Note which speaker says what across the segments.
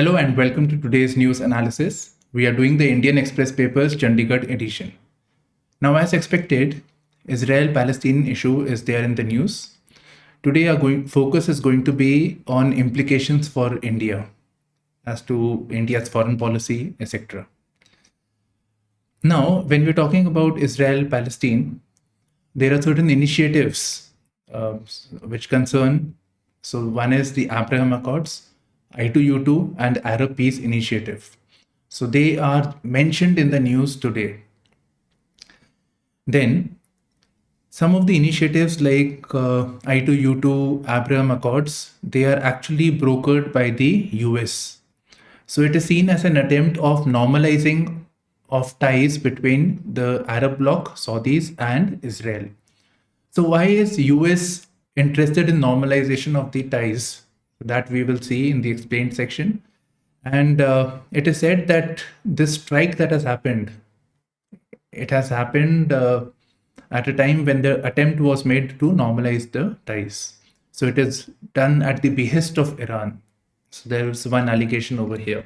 Speaker 1: Hello and welcome to today's news analysis. We are doing the Indian Express Papers Chandigarh edition. Now, as expected, Israel-Palestine issue is there in the news. Today, our focus is going to be on implications for India as to India's foreign policy, etc. Now, when we're talking about Israel-Palestine, there are certain initiatives which concern. So, one is the Abraham Accords, I2U2, and Arab Peace Initiative. So, they are mentioned in the news today. Then, some of the initiatives like I2U2, Abraham Accords, they are actually brokered by the US. So, it is seen as an attempt of normalizing of ties between the Arab bloc, Saudis, and Israel. So why is US interested in normalization of the ties? That we will see in the explained section. And it is said that this strike that has happened, it has happened at a time when the attempt was made to normalize the ties. So it is done at the behest of Iran. So there is one allegation over here.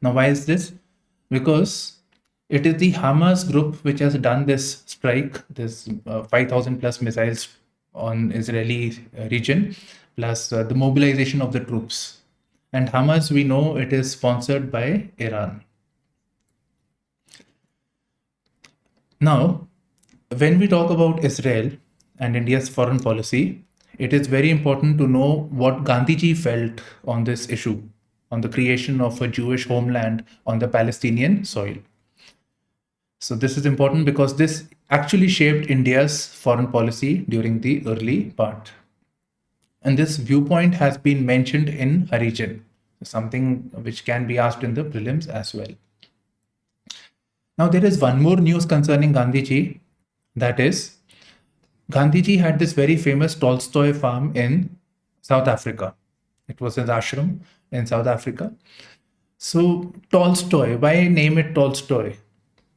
Speaker 1: Now, why is this? Because it is the Hamas group which has done this strike, this 5,000 plus missiles on Israeli region, plus the mobilization of the troops. And Hamas, we know it is sponsored by Iran. Now, when we talk about Israel and India's foreign policy, it is very important to know what Gandhiji felt on this issue, on the creation of a Jewish homeland on the Palestinian soil. So this is important because this actually shaped India's foreign policy during the early part. And this viewpoint has been mentioned in Harijan, something which can be asked in the prelims as well. Now there is one more news concerning Gandhiji, that is, Gandhiji had this very famous Tolstoy farm in South Africa. It was his ashram in South Africa. So Tolstoy, why name it Tolstoy?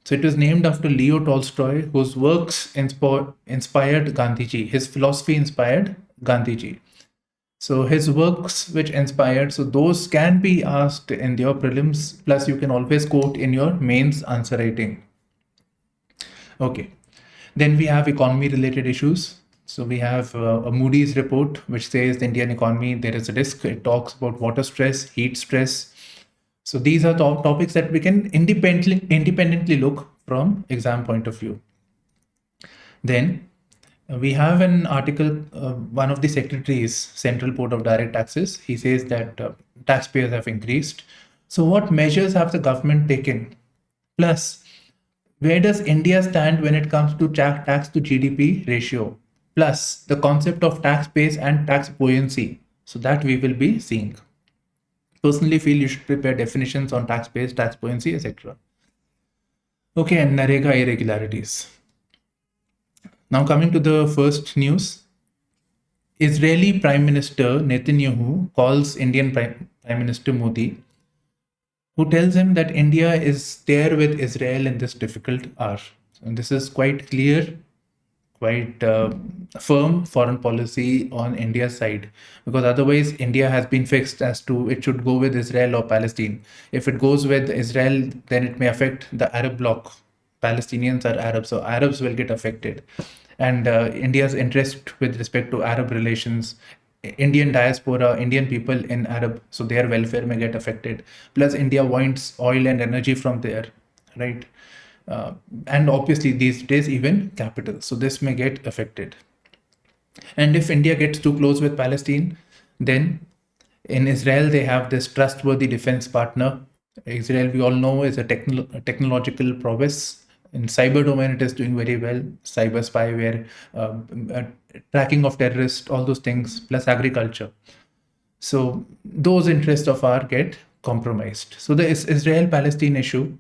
Speaker 1: So it was named after Leo Tolstoy, whose works inspired Gandhiji. His philosophy inspired Gandhiji. So his works which inspired, so those can be asked in your prelims, plus you can always quote in your mains answer writing. Okay. Then we have economy related issues. So we have a Moody's report which says the Indian economy, there is a risk. It talks about water stress, heat stress. So these are topics that we can independently look from exam point of view. Then we have an article, one of the secretaries, Central Board of Direct Taxes, he says that taxpayers have increased. So what measures have the government taken? Plus, where does India stand when it comes to tax to GDP ratio? Plus, the concept of tax base and tax buoyancy. So that we will be seeing. Personally feel you should prepare definitions on tax base, tax buoyancy, etc. Okay, and Narga irregularities. Now coming to the first news. Israeli Prime Minister Netanyahu calls Indian Prime Minister Modi, who tells him that India is there with Israel in this difficult hour. And this is quite clear, quite firm foreign policy on India's side, because otherwise India has been fixed as to it should go with Israel or Palestine. If it goes with Israel, then it may affect the Arab bloc. Palestinians are Arabs, so Arabs will get affected. And India's interest with respect to Arab relations, Indian diaspora, Indian people in Arab, so their welfare may get affected. Plus India wants oil and energy from there, right? And obviously these days even capital, so this may get affected. And if India gets too close with Palestine, then in Israel they have this trustworthy defense partner. Israel, we all know, is a technological prowess. In cyber domain, it is doing very well. Cyber spyware, tracking of terrorists, all those things, plus agriculture. So those interests of ours get compromised. So the Israel-Palestine issue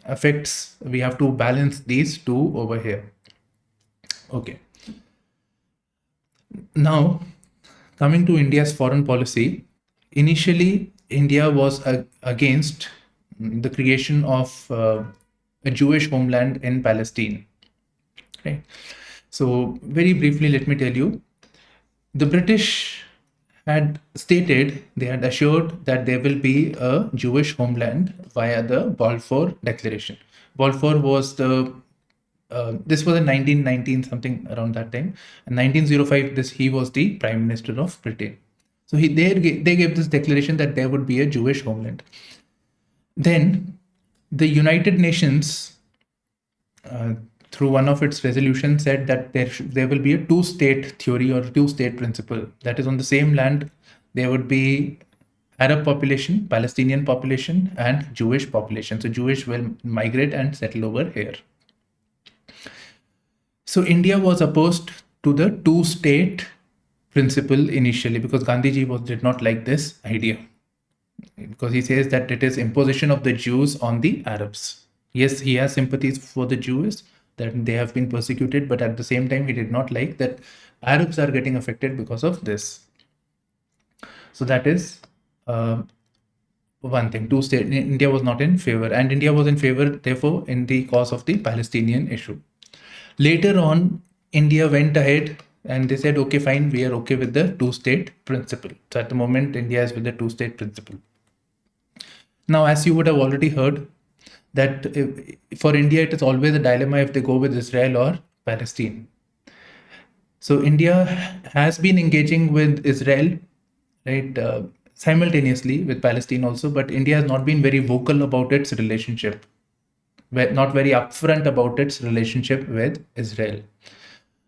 Speaker 1: affects, we have to balance these two over here. Okay. Now, coming to India's foreign policy, initially India was against the creation of a Jewish homeland in Palestine. Right. So very briefly, let me tell you, the British had stated, they had assured that there will be a Jewish homeland via the Balfour Declaration. Balfour was this was in 1919, something around that time. In 1905, he was the Prime Minister of Britain. So they gave this declaration that there would be a Jewish homeland. Then the United Nations, through one of its resolutions, said that there will be a two-state theory or two-state principle. That is, on the same land, there would be Arab population, Palestinian population, and Jewish population. So Jewish will migrate and settle over here. So India was opposed to the two-state principle initially because Gandhiji did not like this idea, because he says that it is imposition of the Jews on the Arabs. Yes, he has sympathies for the Jews, that they have been persecuted, but at the same time, he did not like that Arabs are getting affected because of this. So that is one thing. Two-state, India was not in favor, and India was in favor, therefore, in the cause of the Palestinian issue. Later on, India went ahead and they said, okay, fine, we are okay with the two-state principle. So at the moment, India is with the two-state principle. Now, as you would have already heard, that for India, it is always a dilemma if they go with Israel or Palestine. So India has been engaging with Israel, right, simultaneously with Palestine also, but India has not been very vocal about its relationship, not very upfront about its relationship with Israel.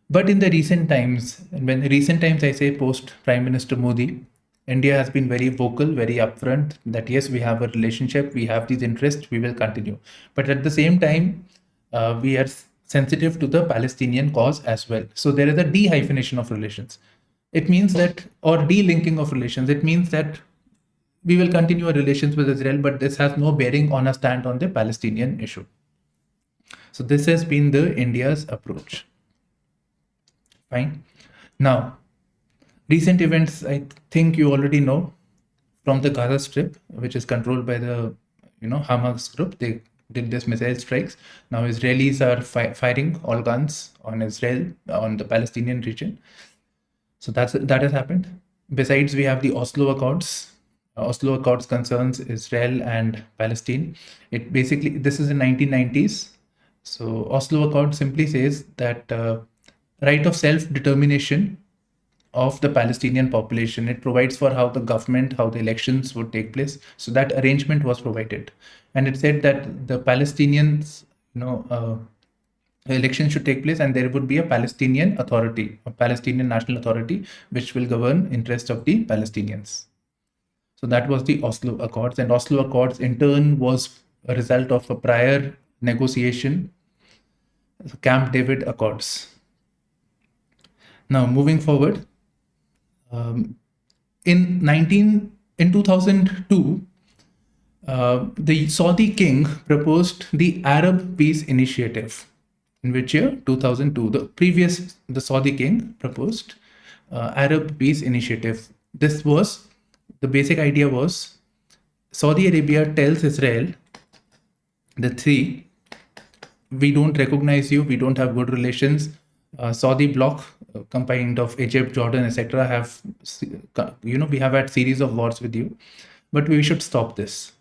Speaker 1: But in the recent times, and when recent times I say post Prime Minister Modi, India has been very vocal, very upfront that yes, we have a relationship, we have these interests, we will continue. But at the same time, we are sensitive to the Palestinian cause as well. So there is a de-hyphenation of relations. It means that, or de-linking of relations, it means that we will continue our relations with Israel, but this has no bearing on a stand on the Palestinian issue. So this has been the India's approach. Fine. Now, recent events, I think you already know, from the Gaza Strip, which is controlled by the Hamas group. They did this missile strikes. Now Israelis are firing all guns on Israel, on the Palestinian region. So that has happened. Besides, we have the Oslo Accords. Oslo Accords concerns Israel and Palestine. It basically, this is in 1990s. So Oslo Accord simply says that right of self-determination of the Palestinian population. It provides for how the government, how the elections would take place. So that arrangement was provided. And it said that the Palestinians, election should take place and there would be a Palestinian authority, a Palestinian national authority, which will govern interests of the Palestinians. So that was the Oslo Accords, and Oslo Accords in turn was a result of a prior negotiation, Camp David Accords. Now moving forward, in 2002, the Saudi king proposed the Arab Peace Initiative. In which year? 2002. The Saudi king proposed Arab Peace Initiative. The basic idea was Saudi Arabia tells Israel, we don't recognize you, we don't have good relations. Saudi bloc, combined of Egypt, Jordan, etc., we have had series of wars with you, but we should stop this.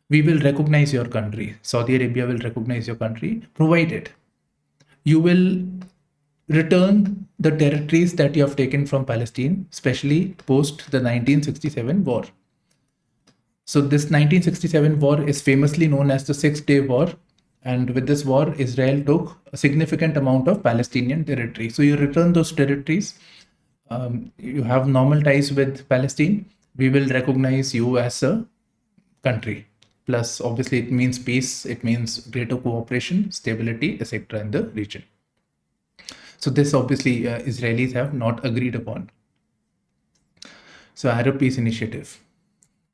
Speaker 1: We will recognize your country. Saudi Arabia will recognize your country, provided you will return the territories that you have taken from Palestine, especially post the 1967 war. So this 1967 war is famously known as the Six-Day War. And with this war, Israel took a significant amount of Palestinian territory. So you return those territories, you have normal ties with Palestine, we will recognize you as a country. Plus, obviously, it means peace, it means greater cooperation, stability, etc. in the region. So this obviously Israelis have not agreed upon. So Arab Peace Initiative.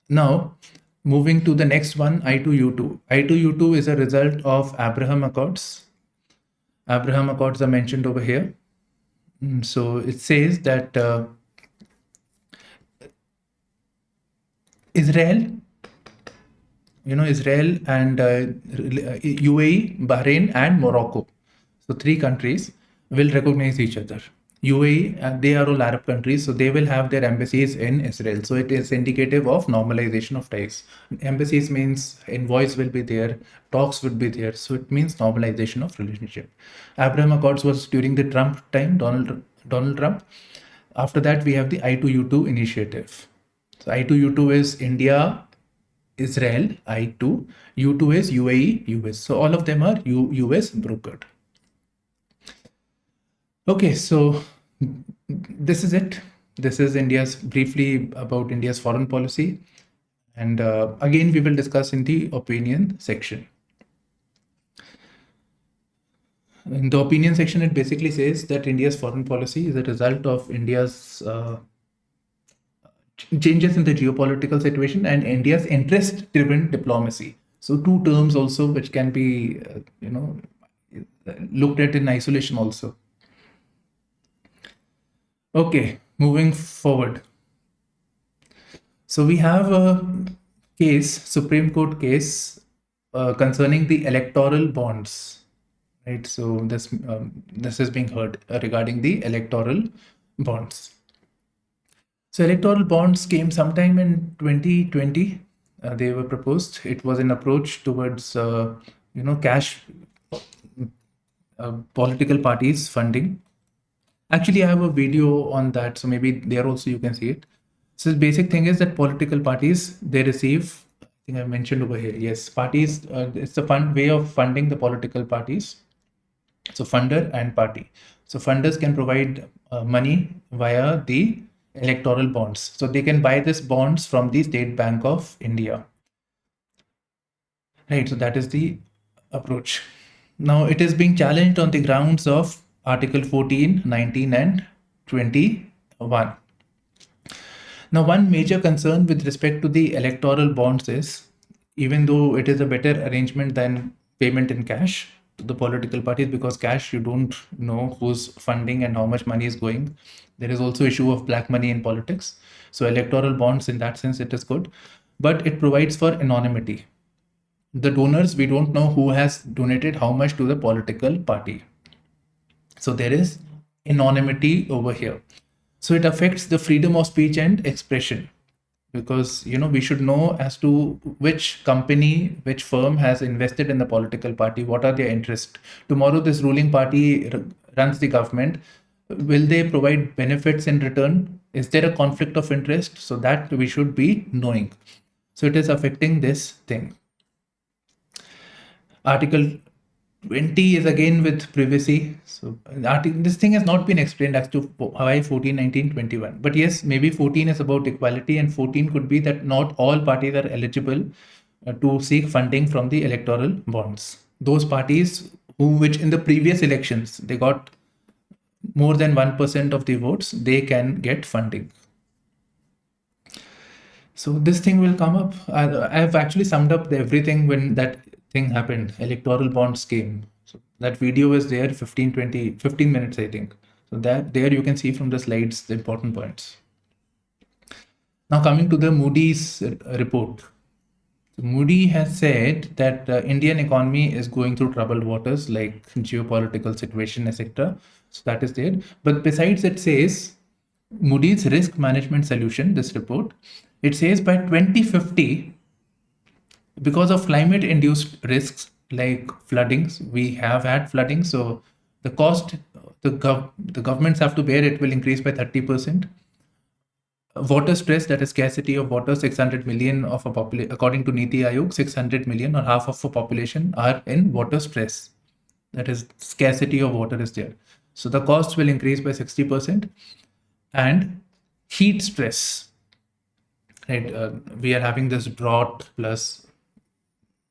Speaker 1: Now, moving to the next one, I2U2. I2U2 is a result of Abraham Accords. Abraham Accords are mentioned over here. So it says that Israel and UAE, Bahrain, and Morocco. So three countries will recognize each other. UAE, they are all Arab countries, so they will have their embassies in Israel. So it is indicative of normalization of ties. Embassies means envoys will be there, talks would be there. So it means normalization of relationship. Abraham Accords was during the Trump time, Donald Trump. After that, we have the I2U2 initiative. So I2U2 is India, Israel, I2. U2 is UAE, US. So all of them are US brokered. Okay, so this is it. This is India's briefly about India's foreign policy. And again, we will discuss in the opinion section. In the opinion section, it basically says that India's foreign policy is a result of India's changes in the geopolitical situation and India's interest-driven diplomacy. So two terms also which can be, looked at in isolation also. Okay, moving forward. So we have a case, Supreme Court case concerning the electoral bonds, right? So this is being heard regarding the electoral bonds. So electoral bonds came sometime in 2020. They were proposed. It was an approach towards cash political parties funding. Actually, I have a video on that, so maybe there also you can see it. So the basic thing is that political parties, they receive, I think I mentioned over here, yes, parties, it's a fund way of funding the political parties. So funder and party. So funders can provide money via the electoral bonds. So they can buy this bonds from the State Bank of India. Right, so that is the approach. Now it is being challenged on the grounds of Article 14, 19 and 21. Now one major concern with respect to the electoral bonds is, even though it is a better arrangement than payment in cash to the political parties, because cash, you don't know who's funding and how much money is going. There is also issue of black money in politics. So electoral bonds, in that sense, it is good, but it provides for anonymity. The donors, we don't know who has donated how much to the political party. So there is anonymity over here. So it affects the freedom of speech and expression, because we should know as to which company, which firm has invested in the political party, what are their interests. Tomorrow this ruling party runs the government. Will they provide benefits in return? Is there a conflict of interest? So that we should be knowing. So it is affecting this thing. Article 20 is again with privacy. So this thing has not been explained as to why 14, 19, 21. But yes, maybe 14 is about equality, and 14 could be that not all parties are eligible to seek funding from the electoral bonds. Those parties which in the previous elections, they got more than 1% of the votes, they can get funding. So this thing will come up. I have actually summed up everything when that thing happened, electoral bonds came. So that video is there, 15 minutes, I think. So that there you can see from the slides the important points. Now coming to the Moody's report. Moody has said that the Indian economy is going through troubled waters like geopolitical situation, etc. So that is there. But besides, it says Moody's risk management solution, this report, it says by 2050, because of climate induced risks like floodings, we have had flooding. So the cost the governments have to bear, it will increase by 30%. Water stress, that is scarcity of water, 600 million of a population, according to Niti Aayog, 600 million or half of a population are in water stress. That is scarcity of water is there. So the cost will increase by 60%. And heat stress, right? We are having this drought plus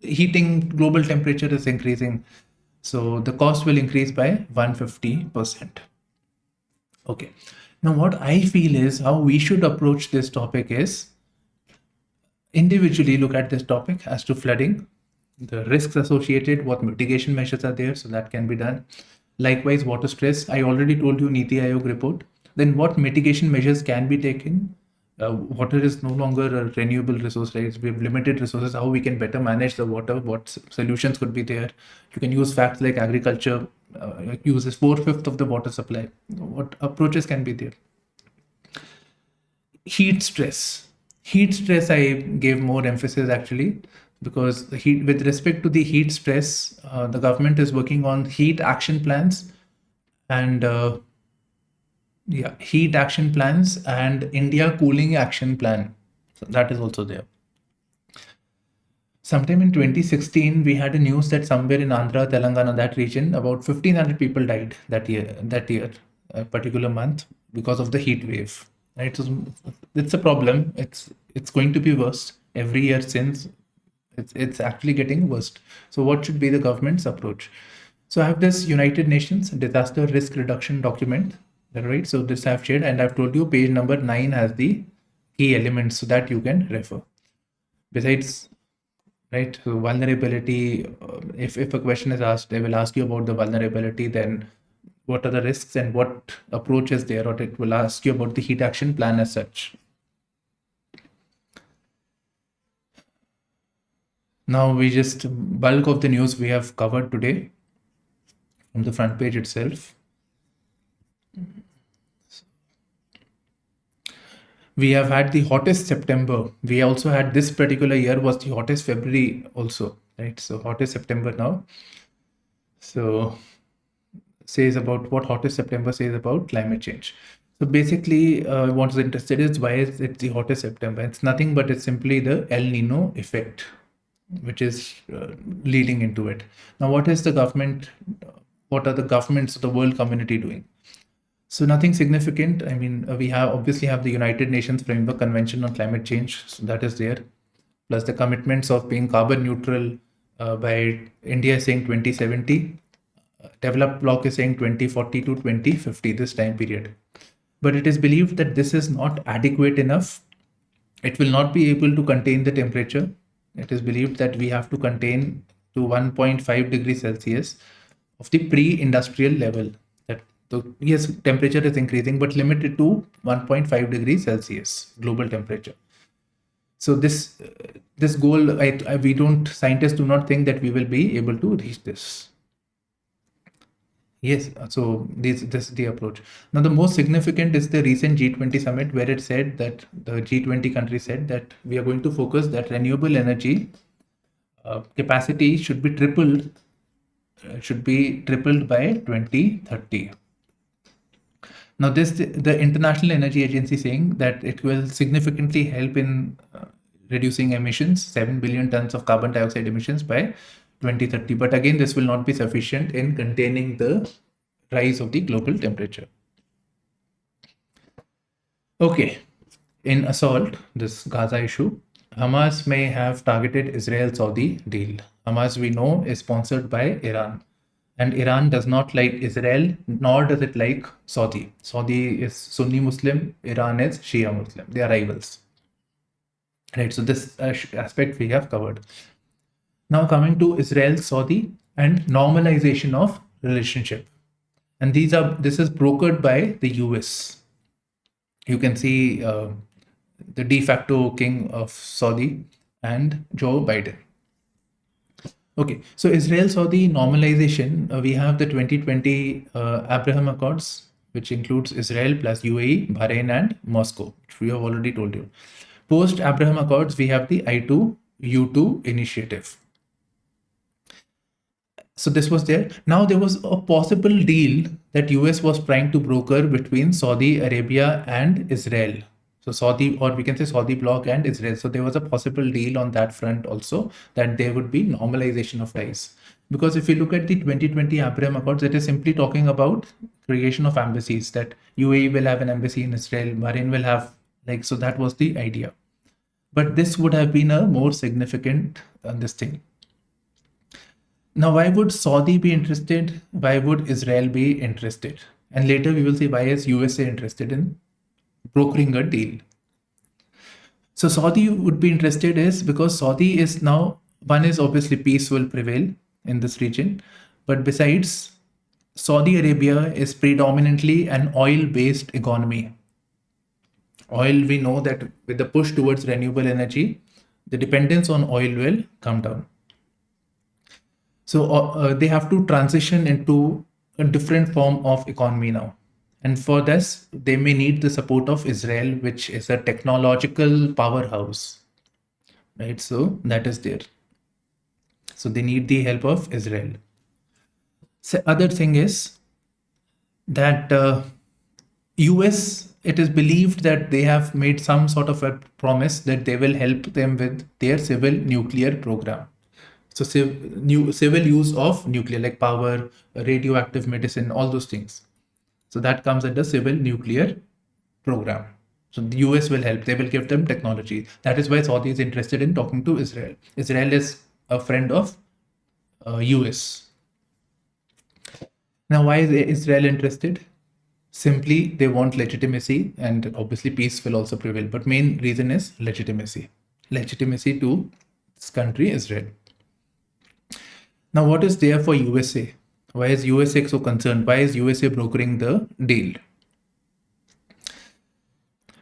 Speaker 1: heating, global temperature is increasing. So the cost will increase by 150%. Okay. Now, what I feel is how we should approach this topic is individually look at this topic as to flooding, the risks associated, what mitigation measures are there, so that can be done. Likewise, water stress, I already told you Niti Aayog report. Then what mitigation measures can be taken Water is no longer a renewable resource, right? We have limited resources. How we can better manage the water? What solutions could be there? You can use facts like agriculture uses 4/5 of the water supply. What approaches can be there? Heat stress. Heat stress, I gave more emphasis actually, because the heat, with respect to the heat stress, the government is working on heat action plans and heat action plans and India cooling action plan. So that is also there. Sometime in 2016, we had a news that somewhere in Andhra, Telangana, that region, about 1,500 people died that year, a particular month, because of the heat wave. Right? So it's a problem. It's going to be worse every year since it's actually getting worse. So what should be the government's approach? So I have this United Nations disaster risk reduction document, right? So this I've shared, and I've told you page number 9 has the key elements so that you can refer. Besides, right, so vulnerability, if a question is asked, they will ask you about the vulnerability, then what are the risks and what approach is there, or it will ask you about the heat action plan as such. Now we just bulk of the news we have covered today from the front page itself. We have had the hottest September. We also had this particular year was the hottest February also, right? So hottest September now. So says about what hottest September says about climate change. So basically, what is interested is why is it the hottest September? It's nothing but it's simply the El Nino effect, which is leading into it. Now, what is the government? What are the governments of the world community doing? So nothing significant. I mean, we obviously have the United Nations Framework Convention on Climate Change, so that is there. Plus the commitments of being carbon neutral by India is saying 2070. Developed bloc is saying 2040 to 2050, this time period. But it is believed that this is not adequate enough. It will not be able to contain the temperature. It is believed that we have to contain to 1.5 degrees Celsius of the pre-industrial level. That yes, temperature is increasing, but limited to 1.5 degrees Celsius global temperature. So this goal, scientists do not think that we will be able to reach this. Yes, so this is the approach. Now, the most significant is the recent G20 summit, where it said that the G20 countries said that we are going to focus that renewable energy capacity should be tripled by 2030. Now, the International Energy Agency saying that it will significantly help in reducing emissions, 7 billion tons of carbon dioxide emissions by 2030. But again, this will not be sufficient in containing the rise of the global temperature. Okay, in assault, this Gaza issue, Hamas may have targeted Israel-Saudi deal. Hamas, we know, is sponsored by Iran. And Iran does not like Israel, nor does it like Saudi. Saudi is Sunni Muslim, Iran is Shia Muslim. They are rivals. Right, so this aspect we have covered. Now coming to Israel, Saudi, and normalization of relationship. And this is brokered by the US. You can see the de facto king of Saudi and Joe Biden. Okay, so Israel-Saudi normalization, we have the 2020 Abraham Accords, which includes Israel plus UAE, Bahrain, and Moscow, which we have already told you. Post Abraham Accords, we have the I2U2 initiative. So this was there. Now there was a possible deal that US was trying to broker between Saudi Arabia and Israel. So Saudi, or we can say Saudi bloc and Israel. So there was a possible deal on that front also, that there would be normalization of ties. Because if you look at the 2020 Abraham Accords, it is simply talking about creation of embassies, that UAE will have an embassy in Israel, Bahrain will have, so that was the idea. But this would have been a more significant this thing. Now, why would Saudi be interested? Why would Israel be interested? And later we will see why is USA interested in brokering a deal. So Saudi would be interested is because Saudi is now, one is obviously peace will prevail in this region. But besides, Saudi Arabia is predominantly an oil-based economy. Oil, we know that with the push towards renewable energy, the dependence on oil will come down. So they have to transition into a different form of economy now. And for this, they may need the support of Israel, which is a technological powerhouse, right? So that is there. So they need the help of Israel. So other thing is that US, it is believed that they have made some sort of a promise that they will help them with their civil nuclear program. So civil use of nuclear, like power, radioactive medicine, all those things. So that comes under civil nuclear program. So the US will help. They will give them technology. That is why Saudi is interested in talking to Israel. Israel is a friend of US. Now, why is Israel interested? Simply, they want legitimacy, and obviously peace will also prevail. But main reason is legitimacy. Legitimacy to this country, Israel. Now, what is there for USA? Why is USA so concerned? Why is USA brokering the deal?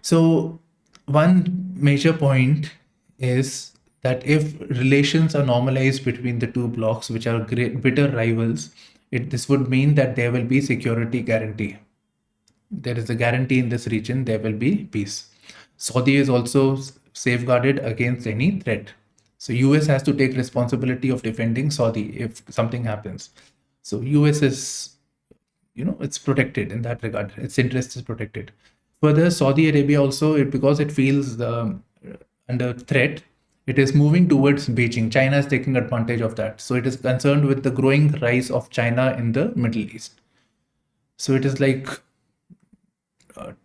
Speaker 1: So, one major point is that if relations are normalized between the two blocks, which are great, bitter rivals, this would mean that there will be security guarantee. There is a guarantee in this region, there will be peace. Saudi is also safeguarded against any threat. So US has to take responsibility of defending Saudi if something happens. So US is, it's protected in that regard. Its interest is protected. Further, Saudi Arabia also, because it feels under threat, it is moving towards Beijing. China is taking advantage of that. So it is concerned with the growing rise of China in the Middle East. So it is like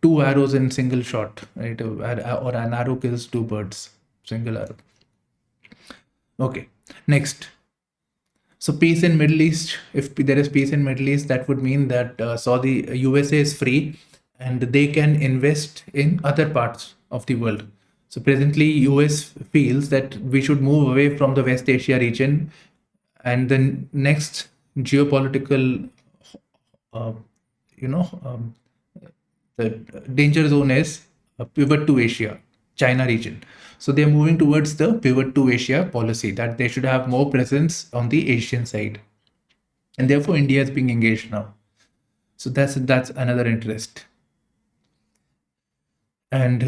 Speaker 1: two arrows in single shot, right? Or an arrow kills two birds, single arrow. Okay, next. So peace in Middle East. If there is peace in Middle East, that would mean that USA is free and they can invest in other parts of the world. So presently, US feels that we should move away from the West Asia region, and the next geopolitical, the danger zone is a pivot to Asia, China region. So they're moving towards the pivot to Asia policy, that they should have more presence on the Asian side. And therefore, India is being engaged now. So that's another interest. And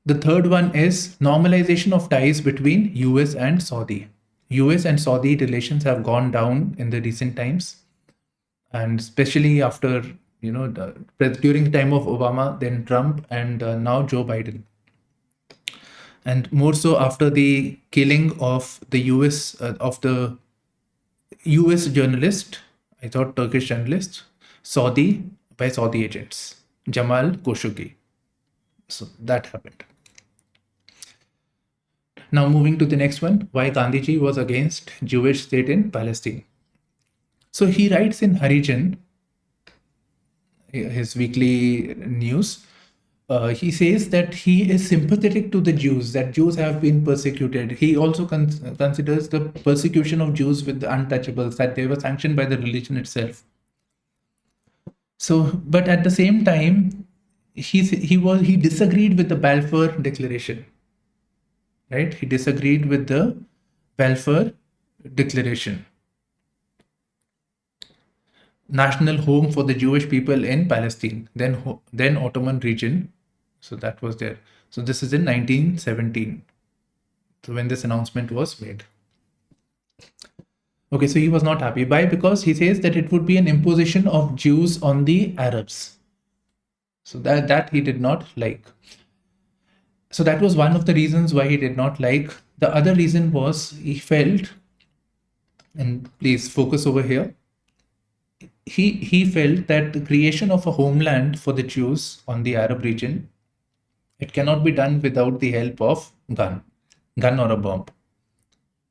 Speaker 1: the third one is normalization of ties between US and Saudi. US and Saudi relations have gone down in the recent times, and especially after during the time of Obama, then Trump, and now Joe Biden. And more so after the killing of the US journalist, I thought Turkish journalist, by Saudi agents, Jamal Khashoggi. So that happened. Now moving to the next one, why Gandhiji was against Jewish state in Palestine. So he writes in Harijan, his weekly news, he says that he is sympathetic to the Jews, that Jews have been persecuted. He also considers the persecution of Jews with the untouchables, that they were sanctioned by the religion itself. So, but at the same time, he disagreed with the Balfour Declaration, right? He disagreed with the Balfour Declaration. National home for the Jewish people in Palestine, then Ottoman region. So that was there. So this is in 1917. So when this announcement was made. Okay, so he was not happy. Why? Because he says that it would be an imposition of Jews on the Arabs. So that he did not like. So that was one of the reasons why he did not like. The other reason was he felt, and please focus over here, he felt that the creation of a homeland for the Jews on the Arab region, it cannot be done without the help of gun or a bomb.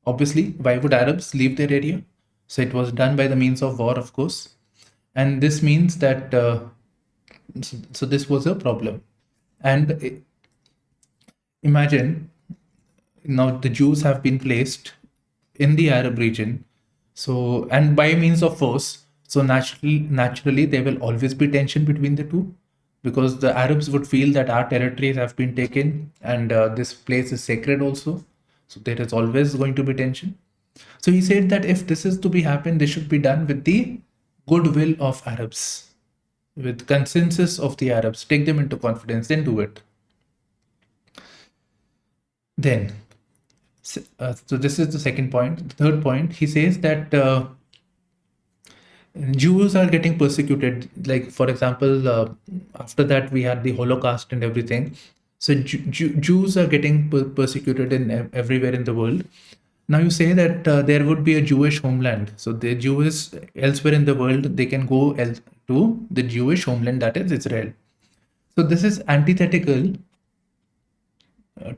Speaker 1: Obviously, why would Arabs leave their area? So it was done by the means of war, of course. And this means that, so this was a problem. And imagine, now the Jews have been placed in the Arab region. So, and by means of force, so naturally, there will always be tension between the two. because the Arabs would feel that our territories have been taken and this place is sacred also. So there is always going to be tension. So he said that if this is to be happen, this should be done with the goodwill of Arabs, with consensus of the Arabs. Take them into confidence, then do it. Then, so this is the second point. The third point, he says that Jews are getting persecuted. Like, for example, after that we had the Holocaust and everything. So Jews are getting persecuted in everywhere in the world. Now you say that there would be a Jewish homeland. So the Jews elsewhere in the world, they can go to the Jewish homeland, that is Israel. So this is antithetical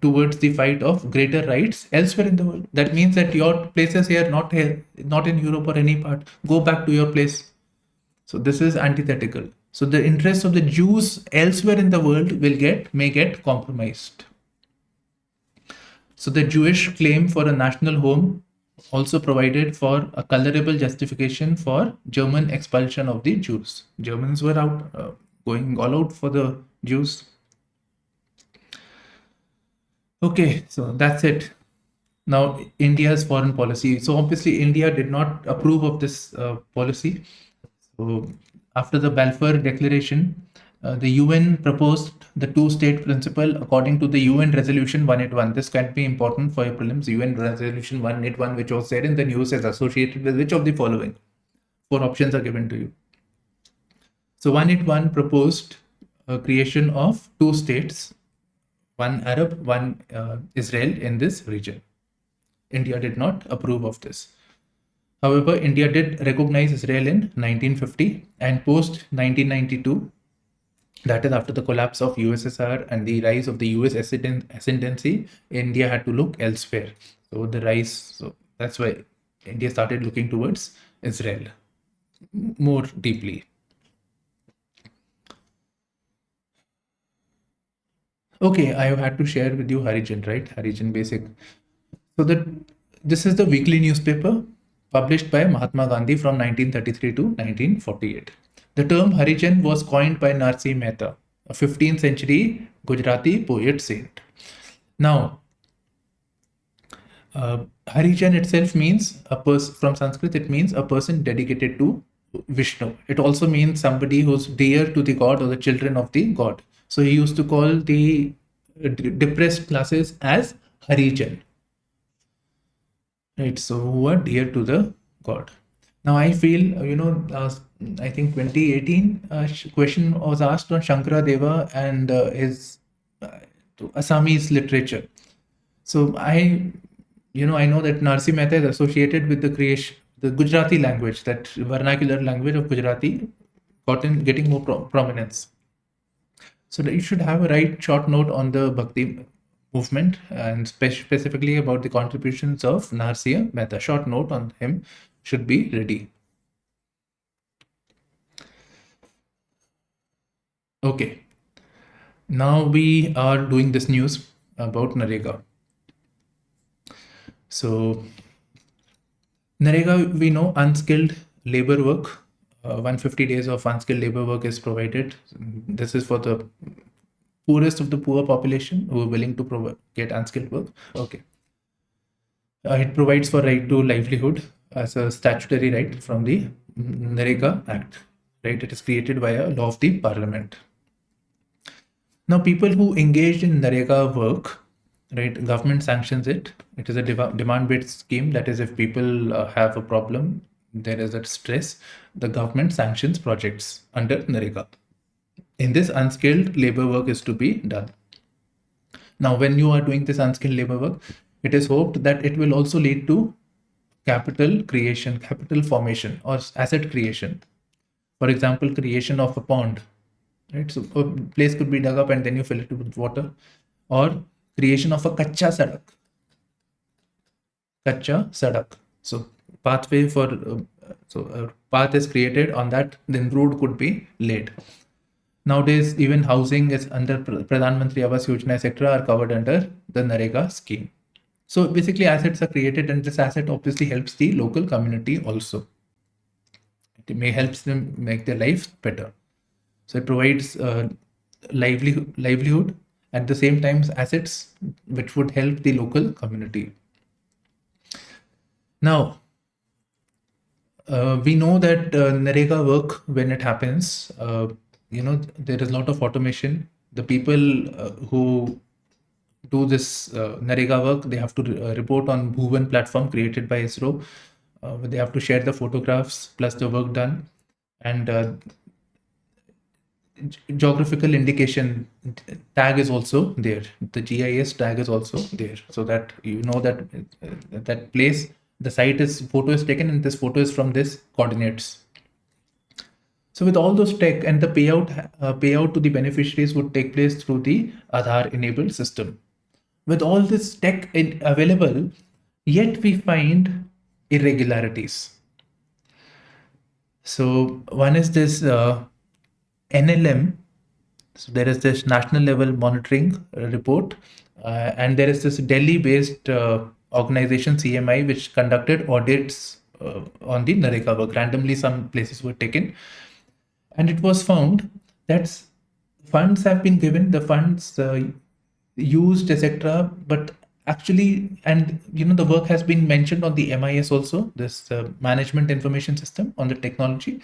Speaker 1: towards the fight of greater rights elsewhere in the world. That means that your places here, not in Europe or any part, go back to your place. So this is antithetical. So the interests of the Jews elsewhere in the world may get compromised. So the Jewish claim for a national home also provided for a colorable justification for German expulsion of the Jews. Germans were out, going all out for the Jews. Okay, so that's it. Now, India's foreign policy. So obviously, India did not approve of this policy. So after the Balfour Declaration, the UN proposed the two-state principle according to the UN Resolution 181. This can be important for your prelims. UN Resolution 181, which was said in the news, is associated with which of the following? 4 options are given to you. So 181 proposed a creation of 2 states, one Arab, one Israel in this region. India did not approve of this. However, India did recognize Israel in 1950 and post 1992, that is after the collapse of USSR and the rise of the US ascendancy, India had to look elsewhere. So that's why India started looking towards Israel more deeply. Okay, I have had to share with you Harijan, right? Harijan Basic. So this is the weekly newspaper published by Mahatma Gandhi from 1933 to 1948. The term Harijan was coined by Narsi Mehta, a 15th century Gujarati poet saint. Now, Harijan itself means from Sanskrit, it means a person dedicated to Vishnu. It also means somebody who's dear to the god or the children of the god. So he used to call the depressed classes as Harijan. Right, so who are dear to the god. Now I feel, I think 2018 question was asked on Shankara Deva and his Assamese literature. So I know that Narsi Mehta is associated with the Gujarati language, that vernacular language of Gujarati, getting more prominence. So you should have a right short note on the Bhakti movement and specifically about the contributions of Narsi Mehta. Short note on him should be ready. Okay. Now we are doing this news about Narega. So Narega, we know, unskilled labor work. 150 days of unskilled labor work is provided. This is for the poorest of the poor population who are willing to get unskilled work. Okay. It provides for right to livelihood as a statutory right from the Narega Act. Right, it is created via law of the Parliament. Now, people who engaged in Narega work, right, government sanctions it. It is a demand-based scheme. That is, if people have a problem, there is a stress, the government sanctions projects under Narega. In this, unskilled labor work is to be done. Now, when you are doing this unskilled labor work, it is hoped that it will also lead to capital creation, capital formation, or asset creation. For example, creation of a pond, right? So a place could be dug up and then you fill it with water, or creation of a kacha sadak. Kacha sadak. So pathway so a path is created on that, then road could be laid. Nowadays, even housing is under Pradhan Mantri Awas Yojana, etc., are covered under the Narega scheme. So basically, assets are created, and this asset obviously helps the local community also. It may helps them make their life better. So it provides livelihood, at the same time assets which would help the local community. Now, we know that Narega work, when it happens, there is a lot of automation. The people who do this Narega work, they have to report on Bhuvan platform created by ISRO. They have to share the photographs plus the work done, and geographical indication tag is also there. The GIS tag is also there, so that you know that that place, the site is photo is taken, and this photo is from this coordinates. So with all those tech, and the payout to the beneficiaries would take place through the Aadhaar enabled system. With all this tech available, yet we find irregularities. So one is this NLM. So there is this national level monitoring report, and there is this Delhi-based organization CMI which conducted audits on the Narega work. Randomly, some places were taken, and it was found that funds have been given, the funds used, etc. But actually, and the work has been mentioned on the MIS also, this management information system on the technology.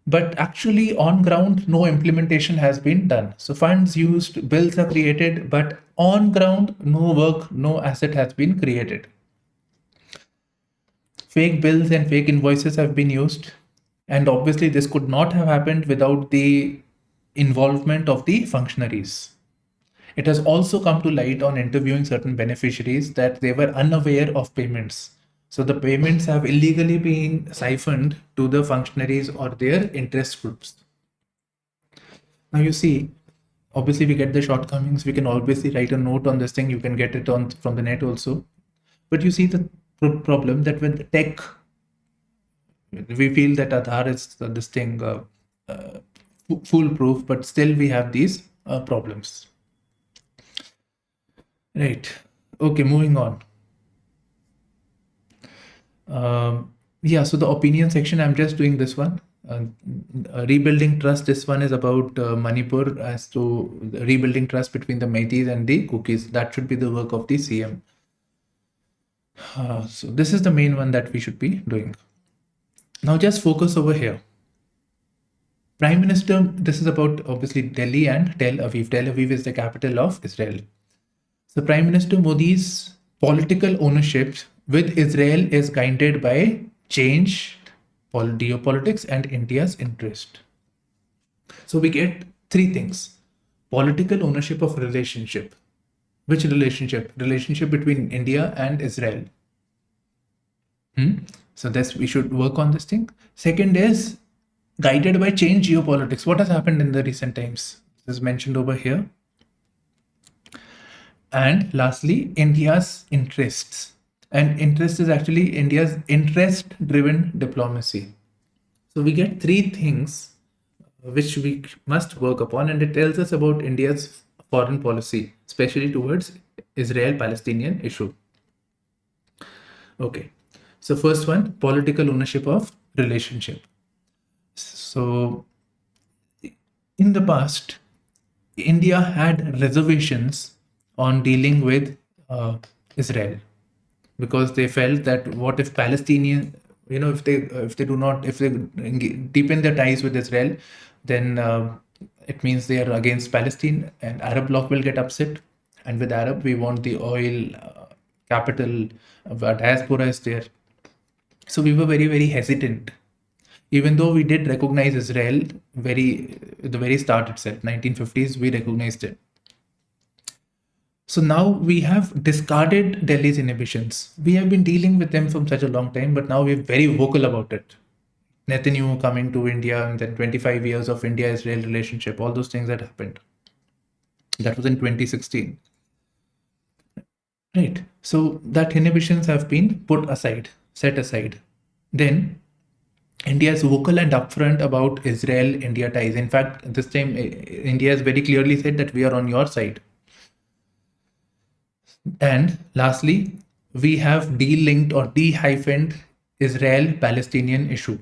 Speaker 1: But actually on ground, no implementation has been done. So funds used, bills are created, but on ground, no work, no asset has been created. Fake bills and fake invoices have been used. And obviously this could not have happened without the involvement of the functionaries. It has also come to light on interviewing certain beneficiaries that they were unaware of payments. So the payments have illegally been siphoned to the functionaries or their interest groups. Now you see, obviously we get the shortcomings. We can obviously write a note on this thing. You can get it on from the net also. But you see the problem that when the tech, we feel that Aadhaar is this thing foolproof, but still we have these problems. Right. Okay, moving on. Yeah, so the opinion section, I'm just doing this one. Rebuilding trust, this one is about Manipur as to rebuilding trust between the Meiteis and the Kukis. That should be the work of the CM. So this is the main one that we should be doing. Now just focus over here. Prime Minister, this is about obviously Delhi and Tel Aviv. Tel Aviv is the capital of Israel. So Prime Minister Modi's political ownership with Israel is guided by change, geopolitics, and India's interest. So we get three things. Political ownership of relationship. Which relationship? Relationship between India and Israel. So that's, we should work on this thing. Second is guided by change geopolitics. What has happened in the recent times? This is mentioned over here. And lastly, India's interests. And interest is actually India's interest-driven diplomacy. So we get three things which we must work upon, and it tells us about India's foreign policy, especially towards Israel-Palestinian issue. Okay, so first one, political ownership of relationship. So in the past, India had reservations on dealing with Israel, because they felt that what if Palestinian, if they deepen their ties with Israel, then it means they are against Palestine, and Arab bloc will get upset. And with Arab, we want the oil capital, diaspora is there. So we were very, very hesitant. Even though we did recognize Israel at the very start itself, 1950s, we recognized it. So now we have discarded Delhi's inhibitions. We have been dealing with them from such a long time, but now we're very vocal about it. Netanyahu coming to India, and then 25 years of India-Israel relationship, all those things that happened. That was in 2016. Right. So that inhibitions have been set aside. Then India is vocal and upfront about Israel-India ties. In fact, this time India has very clearly said that we are on your side. And lastly, we have de-linked or de-hyphened Israel-Palestinian issue.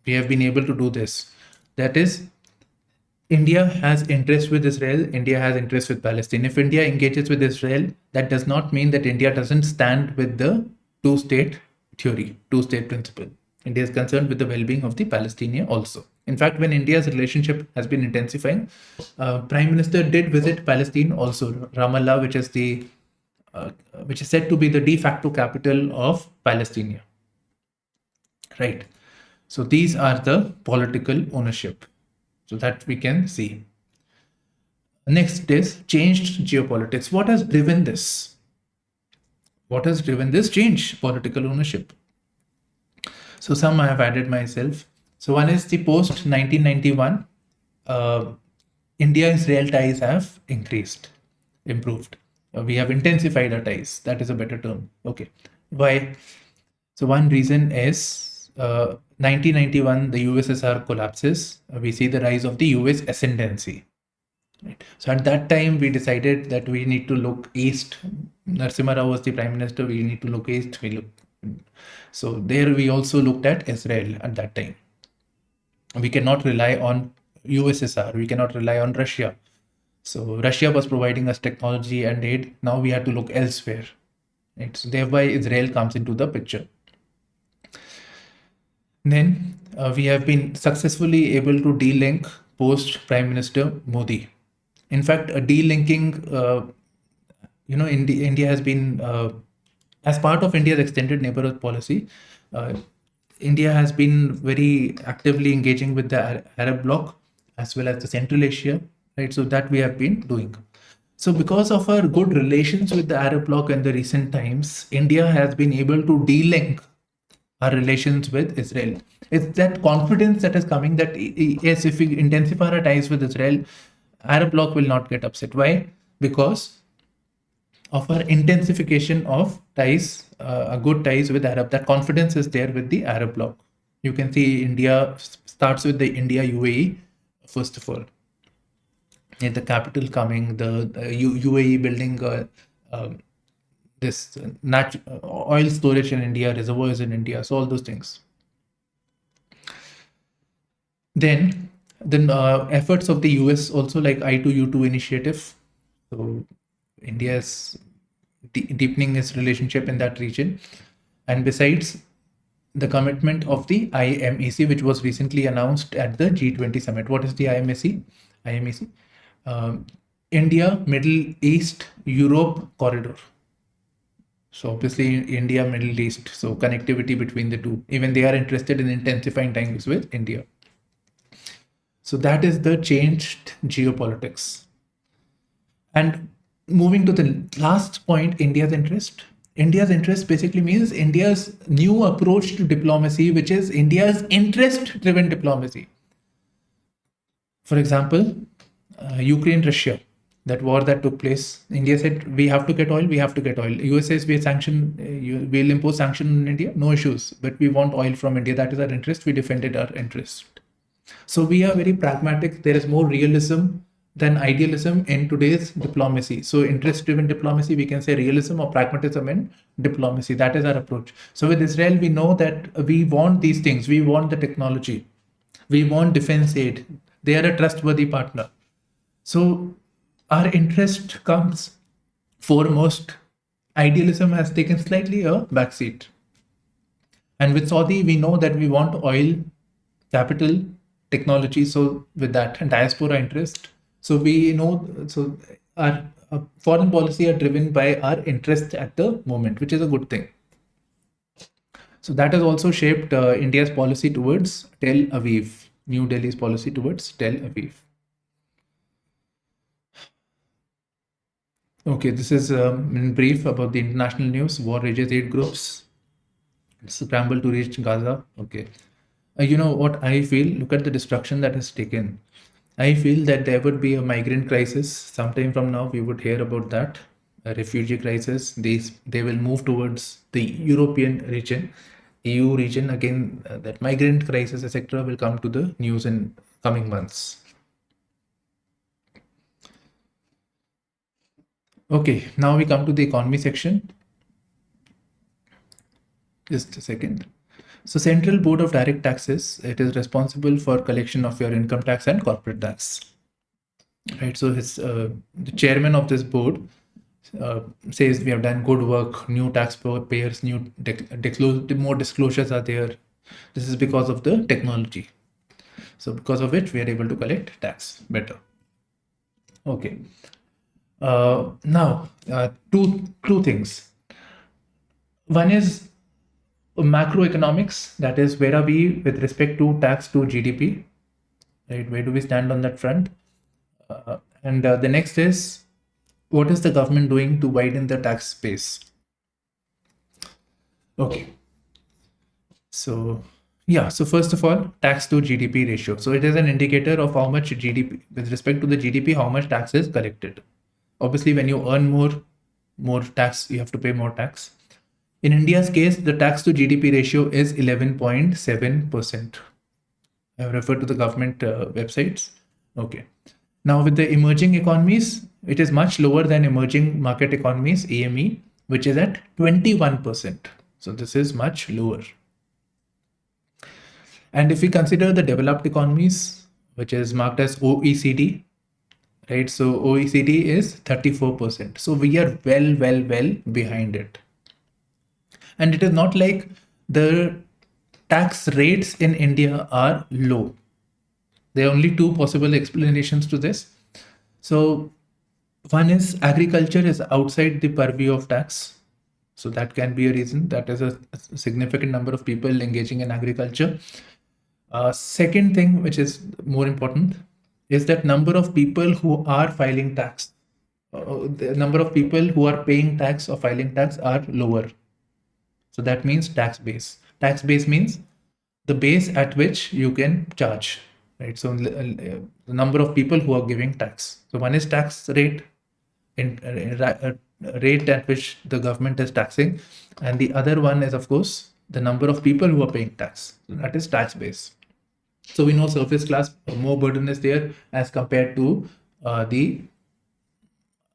Speaker 1: We have been able to do this. That is, India has interest with Israel, India has interest with Palestine. If India engages with Israel, that does not mean that India doesn't stand with the two-state theory, two-state principle. India is concerned with the well-being of the Palestinians also. In fact, when India's relationship has been intensifying, Prime Minister did visit Palestine also, Ramallah, which is said to be the de facto capital of Palestine. Right. So these are the political ownership. So that we can see. Next is changed geopolitics. What has driven this? What has driven this change? Political ownership. So some I have added myself. So one is the post 1991, India-Israel ties have increased, improved. We have intensified our ties. That is a better term. Okay. Why? So one reason is 1991, the USSR collapses. We see the rise of the US ascendancy. Right. So at that time, we decided that we need to look east. Narasimha Rao was the prime minister. We need to look east. So there we also looked at Israel at that time. We cannot rely on USSR. We cannot rely on Russia. So Russia was providing us technology and aid. Now we have to look elsewhere. Right. So thereby Israel comes into the picture. Then we have been successfully able to de-link post Prime Minister Modi. In fact, a de-linking, India has been, as part of India's extended neighborhood policy, India has been very actively engaging with the Arab bloc as well as the Central Asia, right? So that we have been doing. So because of our good relations with the Arab bloc in the recent times, India has been able to de-link our relations with Israel. It's that confidence that is coming that yes, if we intensify our ties with Israel, Arab bloc will not get upset. Why? Because of our intensification of ties, good ties with Arab. That confidence is there with the Arab bloc. You can see India starts with the India UAE first of all. The capital coming, the UAE building this oil storage in India, reservoirs in India, so all those things. Then the efforts of the US also, like I2U2 initiative. So India is deepening its relationship in that region. And besides, the commitment of the IMEC, which was recently announced at the G20 summit. What is the IMEC? India, Middle East, Europe corridor. So obviously India, Middle East, so connectivity between the two. Even they are interested in intensifying ties with India. So that is the changed geopolitics. And moving to the last point, India's interest. India's interest basically means India's new approach to diplomacy, which is India's interest-driven diplomacy. For example, Ukraine-Russia, that war that took place, India said, we have to get oil, we have to get oil. US says, we'll impose sanction on India, no issues, but we want oil from India. That is our interest. We defended our interest. So we are very pragmatic. There is more realism than idealism in today's diplomacy. So interest-driven diplomacy, we can say realism or pragmatism in diplomacy. That is our approach. So with Israel, we know that we want these things. We want the technology. We want defense aid. They are a trustworthy partner. So our interest comes foremost. Idealism has taken slightly a backseat. And with Saudi, we know that we want oil, capital, technology. So with that and diaspora interest, so we know, so our foreign policy are driven by our interest at the moment, which is a good thing. So that has also shaped India's policy towards Tel Aviv, New Delhi's policy towards Tel Aviv. Okay, this is in brief about the international news. War rages, aid groups scramble to reach Gaza. Okay. You know what I feel? Look at the destruction that has taken. I feel that there would be a migrant crisis sometime from now. We would hear about that, a refugee crisis. They will move towards the European region, EU region. Again, that migrant crisis, etc., will come to the news in coming months. Okay, now we come to the economy section. Just a second. So Central Board of Direct Taxes, it is responsible for collection of your income tax and corporate tax. right? So the chairman of this board says we have done good work, new taxpayers, more disclosures are there. This is because of the technology. So because of which we are able to collect tax better. Okay. Now, two things. One is macroeconomics, that is, where are we with respect to tax to GDP, right? Where do we stand on that front? And the next is, what is the government doing to widen the tax space? Okay. So, yeah, so first of all, tax to GDP ratio. So it is an indicator of how much GDP, with respect to the GDP, how much tax is collected. Obviously, when you earn more tax, you have to pay more tax. In India's case, the tax to GDP ratio is 11.7%. I have referred to the government websites. Okay. Now, with the emerging economies, it is much lower than emerging market economies, AME, which is at 21%. So this is much lower. And if we consider the developed economies, which is marked as OECD, right? So OECD is 34%. So we are well behind it. And it is not like the tax rates in India are low. There are only two possible explanations to this. So one is agriculture is outside the purview of tax. So that can be a reason. That is a significant number of people engaging in agriculture. Second thing, which is more important, is that number of people who are filing tax. The number of people who are paying tax or filing tax are lower. So that means tax base. Tax base means the base at which you can charge, right? So the number of people who are giving tax. So one is tax rate, in rate at which the government is taxing, and the other one is, of course, the number of people who are paying tax. So that is tax base. So we know surface class, more burden is there as compared to the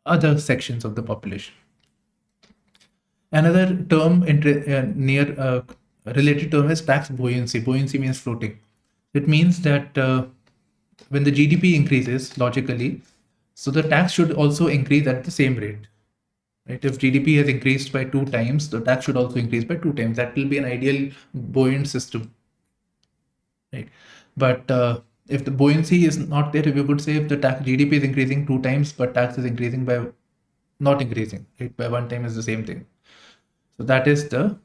Speaker 1: other sections of the population. Another term related term is tax buoyancy. Buoyancy means floating. It means that when the GDP increases logically, so the tax should also increase at the same rate. Right? If GDP has increased by 2 times, the tax should also increase by 2 times. That will be an ideal buoyant system. Right? But if the buoyancy is not there, we would say if the tax GDP is increasing 2 times, but tax is increasing by not increasing, right? By 1 time is the same thing. So that is the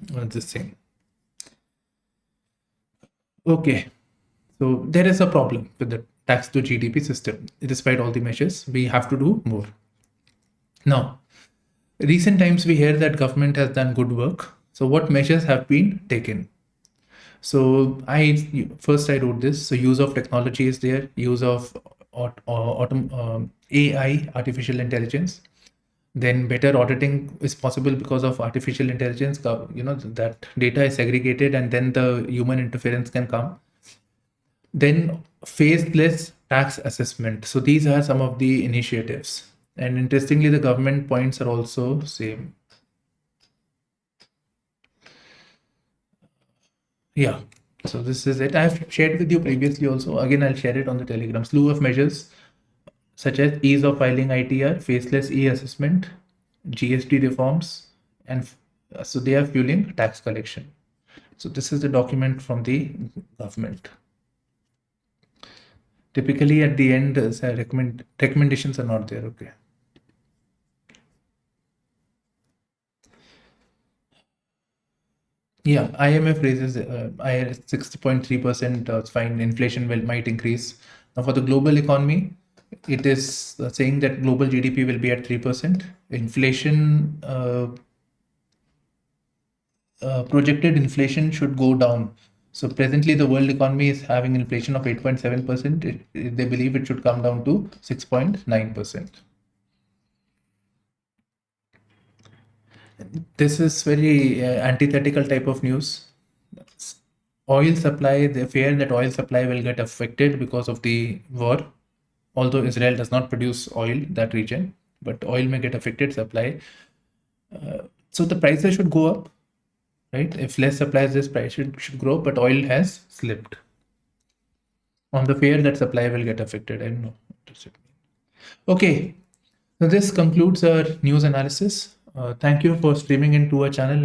Speaker 1: this thing. Okay, so there is a problem with the tax to GDP system. Despite all the measures, we have to do more. Now, recent times we hear that government has done good work. So what measures have been taken? So first I wrote this. So use of technology is there. Use of AI, artificial intelligence. Then better auditing is possible because of artificial intelligence. That data is segregated and then the human interference can come. Then phaseless tax assessment. So these are some of the initiatives. And interestingly, the government points are also same. Yeah. So this is it. I've shared with you previously also. Again, I'll share it on the Telegram. Slew of measures such as ease of filing ITR, faceless e-assessment, GST reforms, and so they are fueling tax collection. So this is the document from the government. Typically at the end, recommendations are not there. Okay. Yeah, IMF raises 60.3%. It's fine. Inflation might increase. Now for the global economy, it is saying that global GDP will be at 3%. Inflation, projected inflation should go down. So presently the world economy is having inflation of 8.7%. They believe it should come down to 6.9%. This is very antithetical type of news. Oil supply, they fear that oil supply will get affected because of the war. Although Israel does not produce oil, that region, but oil may get affected supply. So the prices should go up, right? If less supplies, this price should grow, but oil has slipped. on the fear that supply will get affected. I don't know. What does it mean? Okay, so this concludes our news analysis. Thank you for streaming into our channel.